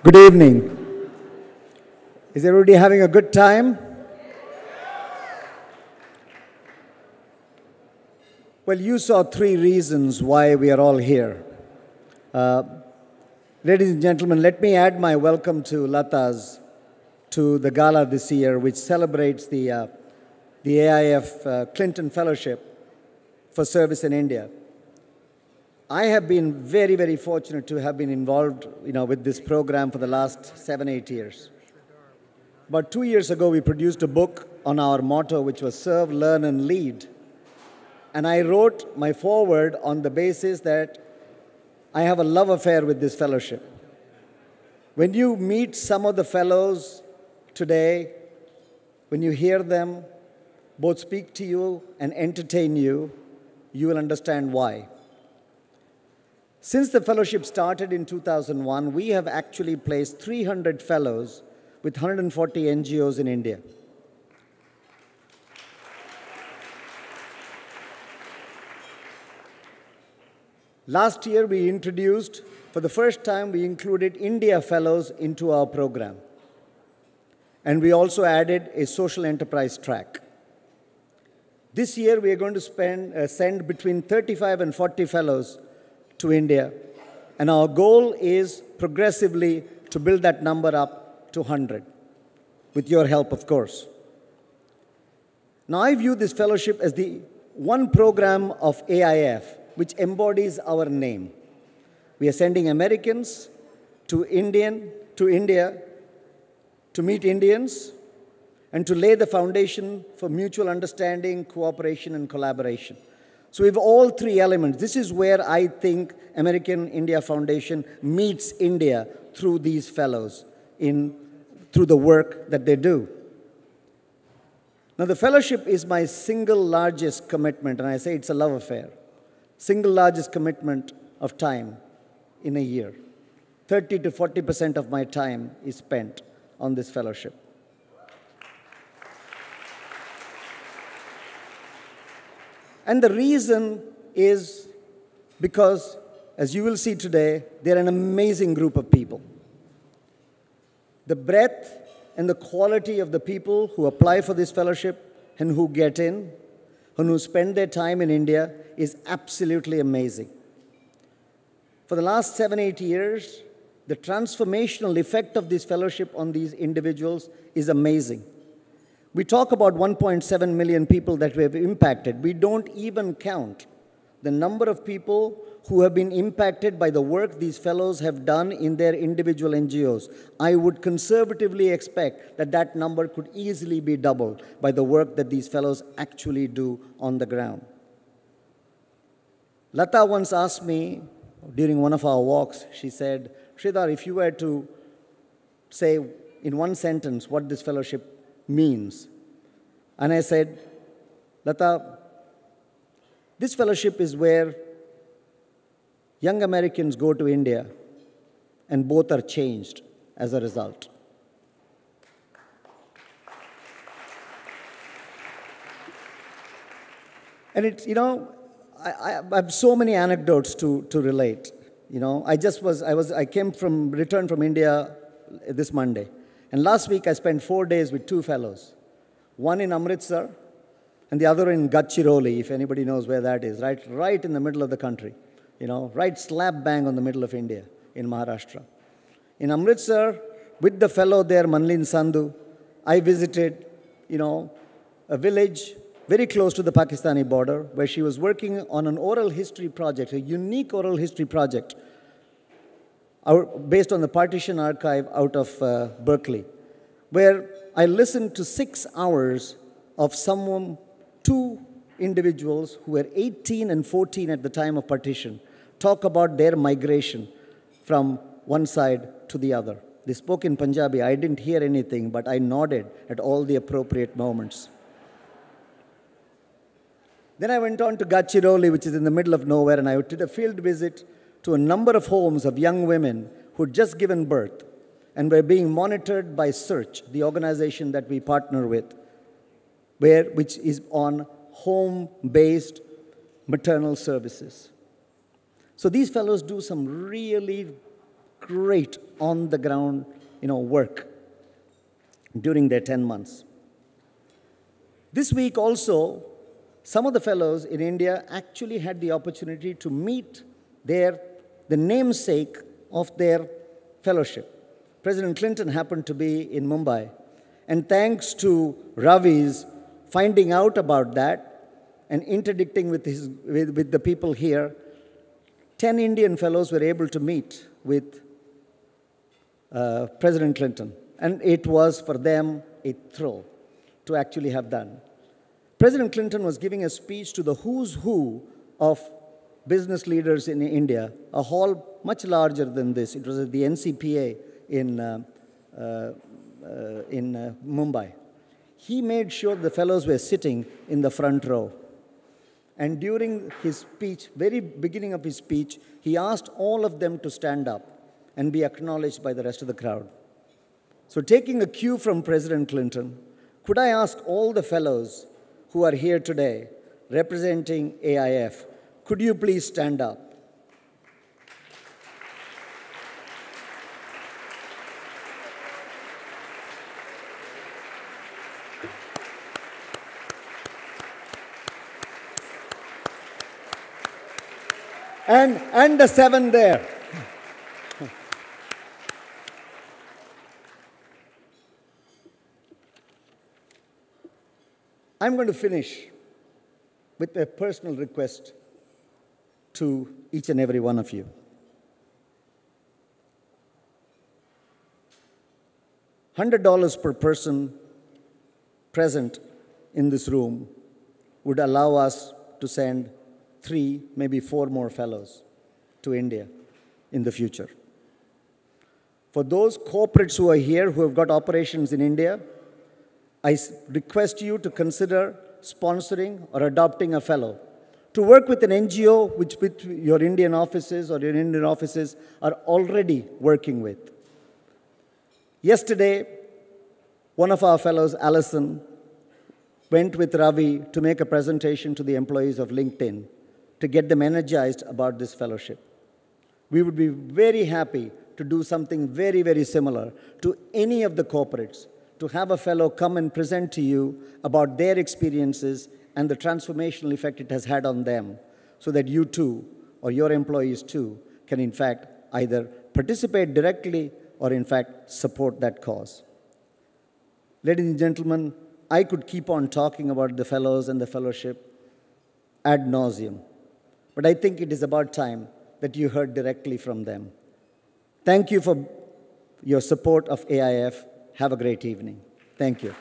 Good evening. Is everybody having a good time? Well, you saw three reasons why we are all here. Ladies and gentlemen, let me add my welcome to Lata's to the Gala this year, which celebrates the AIF Clinton Fellowship for Service in India. I have been very, very fortunate to have been involved, with this program for the last 7-8 years. About 2 years ago, we produced a book on our motto, which was Serve, Learn, and Lead. And I wrote my foreword on the basis that I have a love affair with this fellowship. When you meet some of the fellows today, when you hear them both speak to you and entertain you, you will understand why. Since the fellowship started in 2001, we have actually placed 300 fellows with 140 NGOs in India. Last year, we introduced, for the first time, we included India fellows into our program. And we also added a social enterprise track. This year, we are going to send between 35 and 40 fellows to India. And our goal is progressively to build that number up to 100, with your help, of course. Now, I view this fellowship as the one program of AIF which embodies our name. We are sending Americans to India to meet Indians and to lay the foundation for mutual understanding, cooperation, and collaboration. So we have all three elements. This is where I think American India Foundation meets India through these fellows, through the work that they do. Now, the fellowship is my single largest commitment, and I say it's a love affair. Single largest commitment of time in a year. 30 to 40% of my time is spent on this fellowship. And the reason is because, as you will see today, they're an amazing group of people. The breadth and the quality of the people who apply for this fellowship and who get in, and who spend their time in India, is absolutely amazing. For the last 7-8 years, the transformational effect of this fellowship on these individuals is amazing. We talk about 1.7 million people that we have impacted. We don't even count the number of people who have been impacted by the work these fellows have done in their individual NGOs. I would conservatively expect that that number could easily be doubled by the work that these fellows actually do on the ground. Lata once asked me, during one of our walks, she said, Sridar, if you were to say in one sentence what this fellowship means. And I said, Lata, this fellowship is where young Americans go to India and both are changed as a result. And it's, I have so many anecdotes to relate. I returned from India this Monday. And last week, I spent 4 days with two fellows, one in Amritsar and the other in Gadchiroli, if anybody knows where that is, right in the middle of the country, right slap bang on the middle of India in Maharashtra. In Amritsar, with the fellow there, Manlin Sandhu, I visited, a village very close to the Pakistani border where she was working on an oral history project, a unique oral history project, based on the Partition Archive out of Berkeley, where I listened to 6 hours of two individuals who were 18 and 14 at the time of partition, talk about their migration from one side to the other. They spoke in Punjabi. I didn't hear anything, but I nodded at all the appropriate moments. Then I went on to Gadchiroli, which is in the middle of nowhere, and I did a field visit to a number of homes of young women who had just given birth and were being monitored by Search, the organization that we partner with, which is on home-based maternal services. So these fellows do some really great on-the-ground, work during their 10 months. This week also, some of the fellows in India actually had the opportunity to meet the namesake of their fellowship. President Clinton happened to be in Mumbai, and thanks to Ravi's finding out about that and interdicting with the people here, 10 Indian fellows were able to meet with President Clinton. And it was, for them, a thrill to actually have done. President Clinton was giving a speech to the who's who of business leaders in India, a hall much larger than this. It was at the NCPA in Mumbai. He made sure the fellows were sitting in the front row. And during his speech, very beginning of his speech, he asked all of them to stand up and be acknowledged by the rest of the crowd. So taking a cue from President Clinton, could I ask all the fellows who are here today representing AIF, could you please stand up? And the 7 there. I'm going to finish with a personal request to each and every one of you. $100 per person present in this room would allow us to send 3, maybe 4 more fellows to India in the future. For those corporates who are here who have got operations in India, I request you to consider sponsoring or adopting a fellow to work with an NGO which your Indian offices or your Indian offices are already working with. Yesterday, one of our fellows, Allison, went with Ravi to make a presentation to the employees of LinkedIn to get them energized about this fellowship. We would be very happy to do something very, very similar to any of the corporates, to have a fellow come and present to you about their experiences and the transformational effect it has had on them, so that you too, or your employees too, can in fact either participate directly or in fact support that cause. Ladies and gentlemen, I could keep on talking about the fellows and the fellowship ad nauseum, but I think it is about time that you heard directly from them. Thank you for your support of AIF. Have a great evening. Thank you.